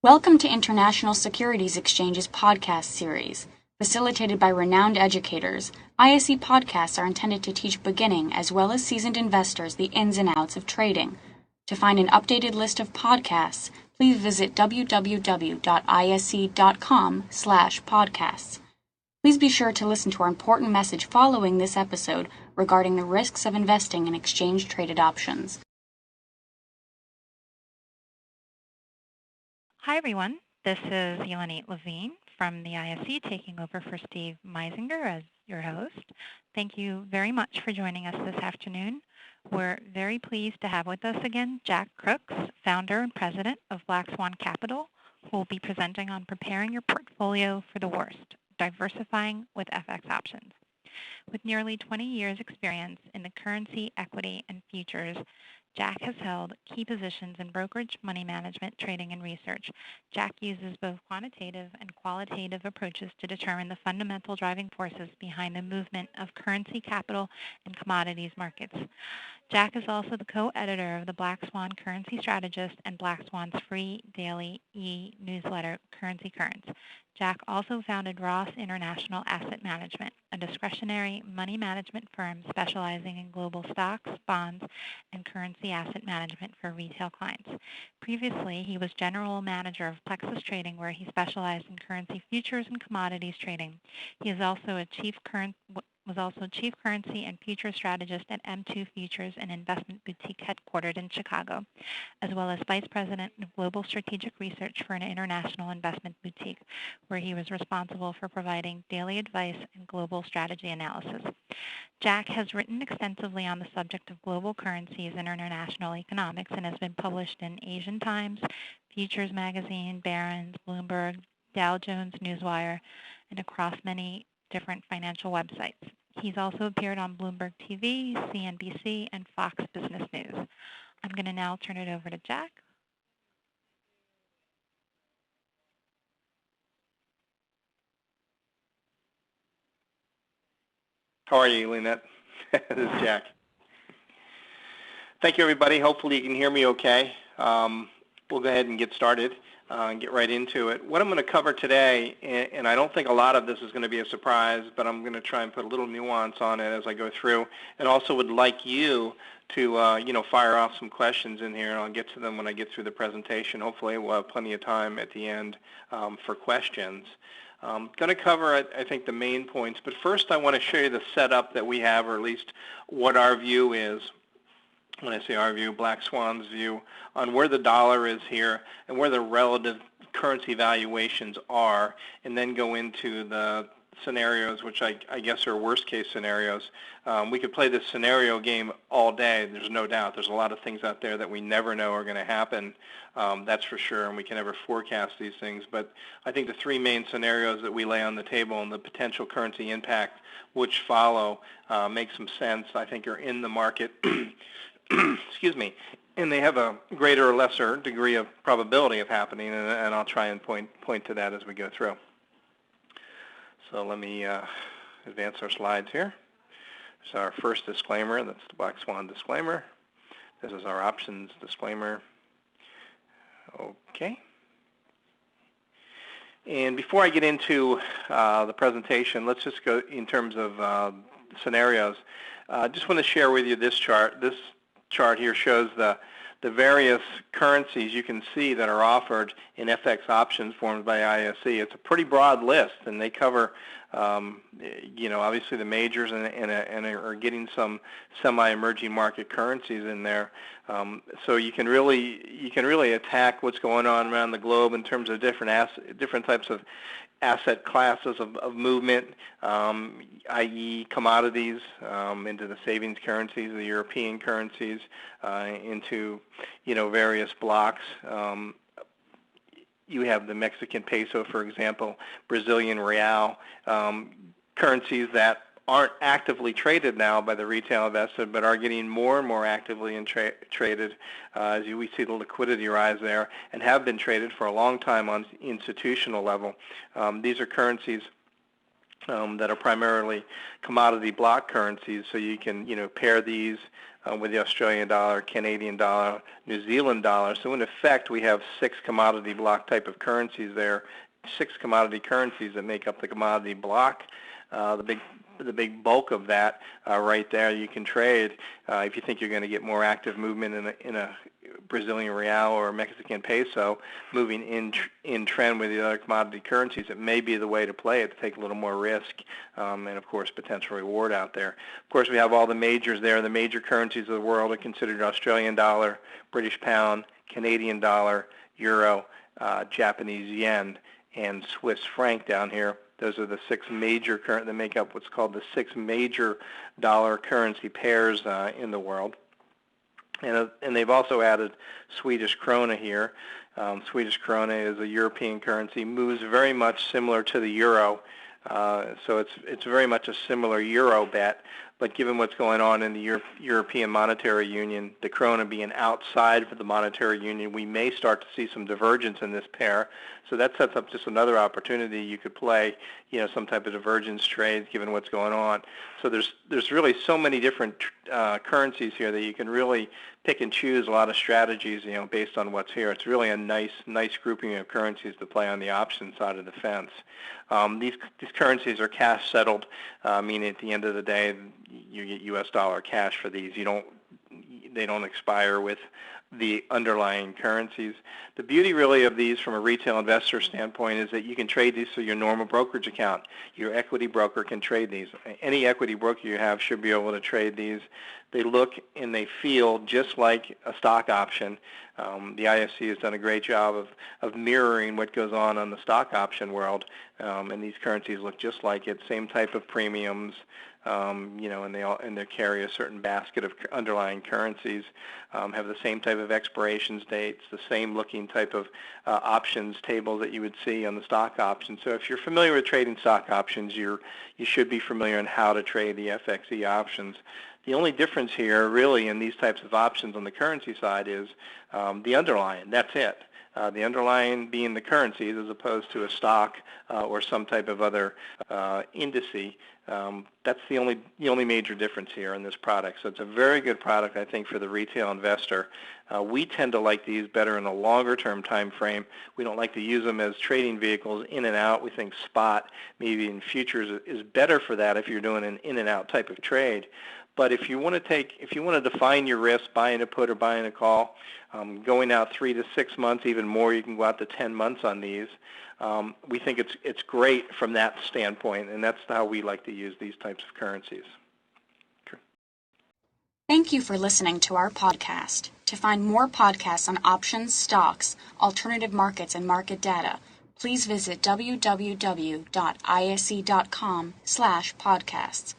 Welcome to International Securities Exchange's podcast series. Facilitated by renowned educators, ISE podcasts are intended to teach beginning as well as seasoned investors the ins and outs of trading. To find an updated list of podcasts, please visit www.ise.com/podcasts. Please be sure to listen to our important message following this episode regarding the risks of investing in exchange-traded options. Hi, everyone. This is Yelena Levine from the ISE taking over for Steve Meisinger as your host. Thank you very much for joining us this afternoon. We're very pleased to have with us again Jack Crooks, founder and president of Black Swan Capital, who will be presenting on preparing your portfolio for the worst, diversifying with FX options. With nearly 20 years experience in the currency, equity, and futures, Jack has held key positions in brokerage, money management, trading, and research. Jack uses both quantitative and qualitative approaches to determine the fundamental driving forces behind the movement of currency, capital, and commodities markets. Jack is also the co-editor of the Black Swan Currency Strategist and Black Swan's free daily e-newsletter, Currency Currents. Jack also founded Ross International Asset Management, a discretionary money management firm specializing in global stocks, bonds, and currency asset management for retail clients. Previously, he was general manager of Plexus Trading, where he specialized in currency futures and commodities trading. He is also chief currency and future strategist at M2 Futures, an investment boutique headquartered in Chicago, as well as vice president of global strategic research for an international investment boutique, where he was responsible for providing daily advice and global strategy analysis. Jack has written extensively on the subject of global currencies and international economics and has been published in Asian Times, Futures Magazine, Barron's, Bloomberg, Dow Jones Newswire, and across many different financial websites. He's also appeared on Bloomberg TV, CNBC, and Fox Business News. I'm going to now turn it over to Jack. How are you, Lynette? This is Jack. Thank you, everybody. Hopefully you can hear me okay. We'll go ahead and get started and get right into it. What I'm going to cover today, and I don't think a lot of this is going to be a surprise, but I'm going to try and put a little nuance on it as I go through, and also would like you to fire off some questions in here, and I'll get to them when I get through the presentation. Hopefully we'll have plenty of time at the end for questions. Going to cover, I think, the main points, but first I want to show you the setup that we have, or at least what our view is. When I say our view, Black Swan's view on where the dollar is here and where the relative currency valuations are, and then go into the scenarios, which I guess are worst case scenarios. We could play this scenario game all day. There's no doubt. There's a lot of things out there that we never know are going to happen. That's for sure, and we can never forecast these things. But I think the three main scenarios that we lay on the table and the potential currency impact which follow make some sense. I think are in the market. Excuse me, and they have a greater or lesser degree of probability of happening, and I'll try and point to that as we go through. So let me advance our slides here. This is our first disclaimer. That's the Black Swan disclaimer. This is our options disclaimer. Okay. And before I get into the presentation, let's just go in terms of scenarios. I just want to share with you this chart. This chart here shows the various currencies you can see that are offered in FX options formed by ISE. It's a pretty broad list, and they cover, obviously the majors and are getting some semi-emerging market currencies in there. So you can really attack what's going on around the globe in terms of different types of asset classes of movement, i.e. commodities, into the savings currencies, the European currencies, into various blocks. You have the Mexican peso, for example, Brazilian real, currencies that aren't actively traded now by the retail investor, but are getting more and more actively traded as we see the liquidity rise there, and have been traded for a long time on institutional level. These are currencies that are primarily commodity block currencies. So you can, pair these with the Australian dollar, Canadian dollar, New Zealand dollar. So in effect, we have 6 commodity block type of currencies there, 6 commodity currencies that make up the commodity block. The big bulk of that right there you can trade if you think you're going to get more active movement in a Brazilian real or Mexican peso moving in trend with the other commodity currencies. It may be the way to play it, to take a little more risk and, of course, potential reward out there. Of course, we have all the majors there. The major currencies of the world are considered Australian dollar, British pound, Canadian dollar, euro, Japanese yen, and Swiss franc down here. Those are the 6 major that make up what's called the 6 major dollar currency pairs in the world. And they've also added Swedish krona here. Swedish krona is a European currency, moves very much similar to the euro. So it's very much a similar euro bet. But given what's going on in the European Monetary Union, the krona being outside of the monetary union, we may start to see some divergence in this pair. So that sets up just another opportunity. You could play, some type of divergence trades given what's going on. So there's really so many different currencies here that you can really pick and choose a lot of strategies, based on what's here. It's really a nice grouping of currencies to play on the option side of the fence. These currencies are cash settled, meaning at the end of the day, you get U.S. dollar cash for these. They don't expire with the underlying currencies. The beauty really of these from a retail investor standpoint is that you can trade these through your normal brokerage account. Your equity broker can trade these. Any equity broker you have should be able to trade these. They look and they feel just like a stock option. The ISC has done a great job of mirroring what goes on the stock option world, and these currencies look just like it. Same type of premiums, and they carry a certain basket of underlying currencies, have the same type of expirations dates, the same looking type of options table that you would see on the stock options. So if you're familiar with trading stock options, you should be familiar on how to trade the FXE options. The only difference here really in these types of options on the currency side is the underlying. That's it. The underlying being the currencies as opposed to a stock or some type of other indice. That's the only major difference here in this product. So it's a very good product, I think, for the retail investor. We tend to like these better in a longer term time frame. We don't like to use them as trading vehicles in and out. We think spot, maybe in futures, is better for that if you're doing an in and out type of trade. But if you want to define your risk, buying a put or buying a call, going out 3 to 6 months, even more, you can go out to 10 months on these. We think it's great from that standpoint, and that's how we like to use these types of currencies. Thank you for listening to our podcast. To find more podcasts on options, stocks, alternative markets, and market data, please visit www.isc.com/podcasts.